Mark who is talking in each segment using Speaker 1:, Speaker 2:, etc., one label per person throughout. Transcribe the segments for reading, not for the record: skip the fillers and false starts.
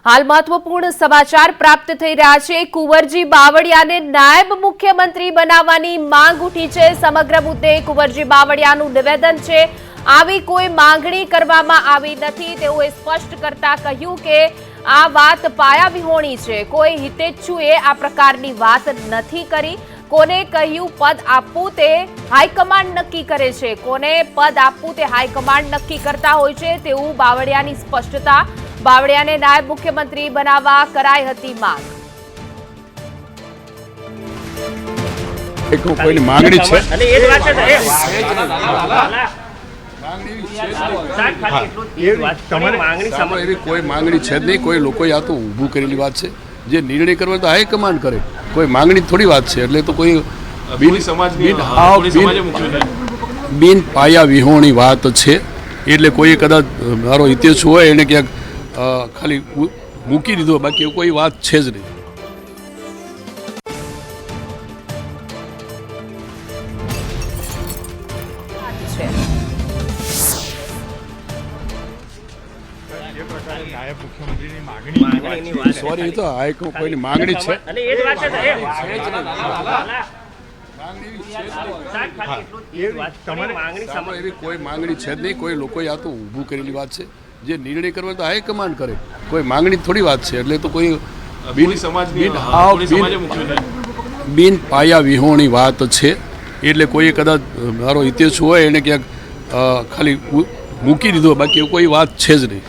Speaker 1: हाल महत्वपूर्ण समाचार प्राप्त થઈ રહ્યા છે। કુંવરજી બાવળિયાને નાયબ મુખ્યમંત્રી બનાવવાની માંગ ઉઠી છે। સમગ્ર મુદ્દે કુંવરજી બાવળિયાનું નિવેદન છે। આવી કોઈ માંગણી કરવામાં આવી નથી તેઓએ સ્પષ્ટ કરતા કહ્યું કે આ વાત પાયાવિહોણી છે। કોઈ હિતેચ્છુએ આ પ્રકારની વાત નથી કરી। કોને કહ્યું પદ આપવું તે હાઈકમાન્ડ નક્કી કરે છે। કોને પદ આપવું તે હાઈકમાન્ડ નક્કી કરતા હોય છે તેવું બાવળિયાની સ્પષ્ટતા। બાવળિયાને નાયબ મુખ્યમંત્રી બનાવવા કરાઈ હતી માંગ।
Speaker 2: કોઈની માંગણી છે
Speaker 3: અને એ જ વાત છે
Speaker 2: એવી કોઈ માંગણી છે જ નહીં। કોઈ લોકોએ આ તો ઊભું કરેલી વાત છે। જે નિર્ણય કરવા તો હાઈકમાન્ડ કરે। કોઈ માંગણી થોડી વાત છે। એટલે તો કોઈ બિન પાયા વિહોણી વાત છે। એટલે કોઈ કદાચ મારો હિતેશ હોય એને ક્યાંક ખાલી મૂકી દીધો, બાકી કોઈ વાત છે જ નહીં। સોરી, તો કોઈની માંગણી છે
Speaker 3: અને એ જ વાત છે
Speaker 2: એવી કોઈ માંગણી છે જ નહીં। કોઈ લોકોએ આ તો ઊભું કરેલી વાત છે। જે નિર્ણય કરવા તો હાઈકમાન્ડ કરે। કોઈ માંગણી થોડી વાત છે। એટલે તો કોઈ બિન પાયા વિહોણી વાત છે। એટલે કોઈ કદાચ મારો હિતેશ હોય એને ક્યાંક ખાલી મૂકી દીધો, બાકી કોઈ વાત છે જ નહીં।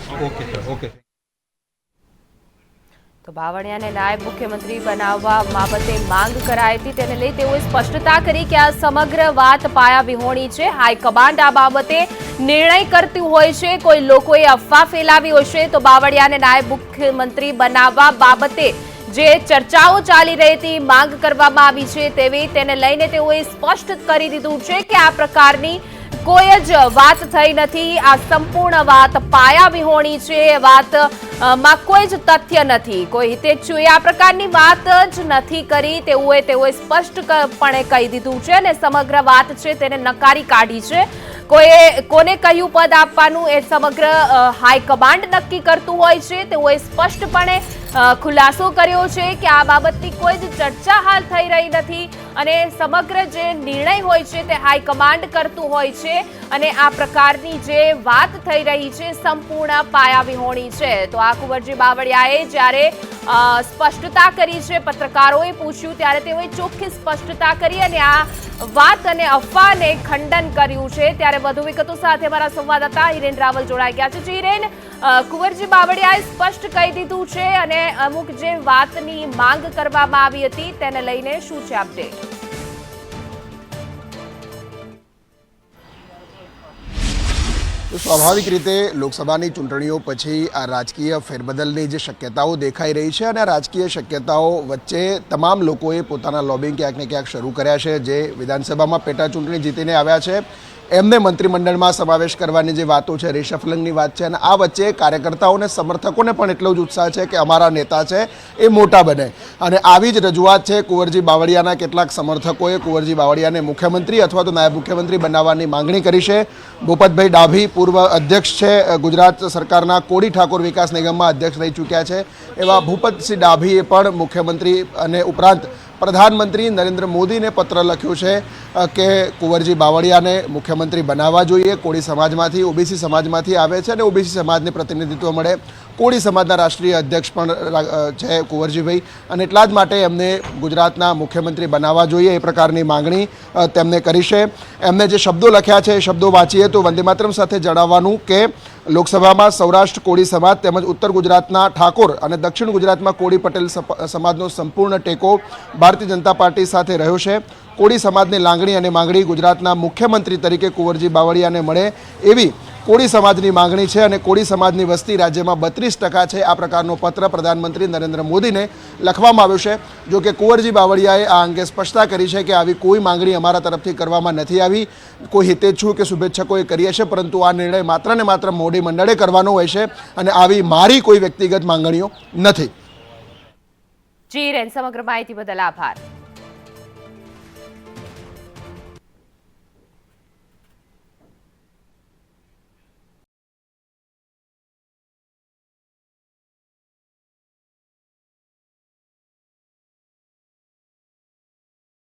Speaker 1: તો બાવળિયાને નાયબ મુખ્યમંત્રી બનાવવા બાબતે માંગ કરાઈ હતી, તેને લઈ તેઓએ સ્પષ્ટતા કરી કે આ સમગ્ર વાત પાયાવિહોણી છે। હાઈકમાન્ડ આ બાબતે નિર્ણય કરતું હોય છે। કોઈ લોકોએ અફવા ફેલાવી હશે તો બાવળિયાને નાયબ મુખ્યમંત્રી બનાવવા બાબતે જે ચર્ચાઓ ચાલી રહી હતી, માંગ કરવામાં આવી છે તેવી તેને લઈને તેઓએ સ્પષ્ટ કરી દીધું છે કે આ પ્રકારની કોઈ જ વાત થઈ નથી। આ સંપૂર્ણ વાત પાયાવિહોણી છે। વાત માં કોઈ જ તથ્ય નથી। કોઈ હિતેચ્છુએ આ પ્રકારની વાત જ નથી કરી તેઓએ સ્પષ્ટપણે કહી દીધું છે અને સમગ્ર વાત છે તેને નકારી કાઢી છે। કોને કયું પદ આપવાનું એ સમગ્ર હાઈકમાન્ડ નક્કી કરતું હોય છે। તેઓએ સ્પષ્ટપણે ખુલાસો કર્યો છે કે આ બાબતની કોઈ જ ચર્ચા હાલ થઈ રહી નથી અને સમગ્ર જે નિર્ણય હોય છે તે હાઈકમાન્ડ કરતું હોય છે અને આ પ્રકારની જે વાત થઈ રહી છે સંપૂર્ણ પાયાવિહોણી છે। તો આ કુંવરજી બાવળિયાએ જ્યારે સ્પષ્ટતા કરી છે, પત્રકારોએ પૂછ્યું ત્યારે તેઓએ ચોખ્ખી સ્પષ્ટતા કરી અને આ વાત અને અફવાને ખંડન કર્યું છે। ત્યારે વધુ વિગતો સાથે અમારા સંવાદદાતા હિરેન રાવલ જોડાઈ ગયા છે। હિરેન, કુંવરજી બાવળિયાએ સ્પષ્ટ કહી દીધું છે અને અમુક જે વાતની માંગ કરવામાં આવી હતી તેને લઈને શું છે અપડેટ?
Speaker 4: સ્વાભાવિક રીતે લોકસભાની ચૂંટણીઓ પછી આ રાજકીય ફેરબદલની જે શક્યતાઓ દેખાઈ રહી છે અને આ રાજકીય શક્યતાઓ વચ્ચે તમામ લોકોએ પોતાના લોબિંગ ક્યાંક ને ક્યાંક શરૂ કર્યા છે। જે વિધાનસભામાં પેટા ચૂંટણી જીતીને આવ્યા છે એમને મંત્રીમંડળમાં સમાવેશ કરવાની જે વાતો છે, રિશફલિંગની વાત છે અને આ વચ્ચે કાર્યકર્તાઓને સમર્થકોને પણ એટલો જ ઉત્સાહ છે કે અમારા નેતા છે એ મોટા બને અને આવી જ રજૂઆત છે કુંવરજી બાવળિયાના કેટલાક સમર્થકોએ કુંવરજી બાવળિયાને મુખ્યમંત્રી અથવા તો નાયબ મુખ્યમંત્રી બનાવવાની માંગણી કરી છે। ભૂપતભાઈ ડાભી પૂર્વ અધ્યક્ષ છે, ગુજરાત સરકારના કોડી ઠાકોર વિકાસ નિગમમાં અધ્યક્ષ રહી ચૂક્યા છે, એવા ભૂપતસિંહ ડાભીએ પણ મુખ્યમંત્રી અને ઉપરાંત પ્રધાનમંત્રી નરેન્દ્ર મોદીને પત્ર લખ્યો છે કે કુંવરજી બાવળિયાને મુખ્યમંત્રી બનાવવા જોઈએ। કોળી સમાજમાંથી, ઓબીસી સમાજમાંથી આવે છે અને ઓબીસી સમાજને પ્રતિનિધિત્વ મળે। કોળી સમાજના રાષ્ટ્રીય અધ્યક્ષ પણ છે કુંવરજીભાઈ અને એટલા જ માટે એમને ગુજરાતના મુખ્યમંત્રી બનાવવા જોઈએ એ પ્રકારની માંગણી તેમને કરી છે। એમને જે શબ્દો લખ્યા છે એ શબ્દો વાંચીએ તો વંદે માતરમ સાથે જણાવવાનું કે લોકસભામાં સૌરાષ્ટ્ર કોળી સમાજ તેમજ ઉત્તર ગુજરાતના ઠાકોર અને દક્ષિણ ગુજરાતમાં કોળી પટેલ સમાજનો સંપૂર્ણ ટેકો ભારતીય જનતા પાર્ટી સાથે રહ્યો છે। કોળી સમાજની લાગણી અને માંગણી ગુજરાતના મુખ્યમંત્રી તરીકે કુંવરજી બાવળિયાને મળે એવી કોળી સમાજની માંગણી છે અને કોળી સમાજની વસ્તી રાજ્યમાં 32% છે। આ પ્રકારનો પત્ર પ્રધાનમંત્રી નરેન્દ્ર મોદીને લખવામાં આવ્યો છે। જો કે કુંવરજી બાવળિયાએ આ અંગે સ્પષ્ટતા કરી છે કે આવી કોઈ માંગણી અમારા તરફથી કરવામાં નથી આવી। કોઈ હિતેચ્છુ કે શુભેચ્છકોએ કરી હશે, પરંતુ આ નિર્ણય માત્ર ને માત્ર મોદી મંડળે કરવાનો હોય છે અને આવી મારી કોઈ વ્યક્તિગત માંગણીઓ નથી।
Speaker 1: જી હિરેન, સમગ્ર માહિતી બદલ આભાર।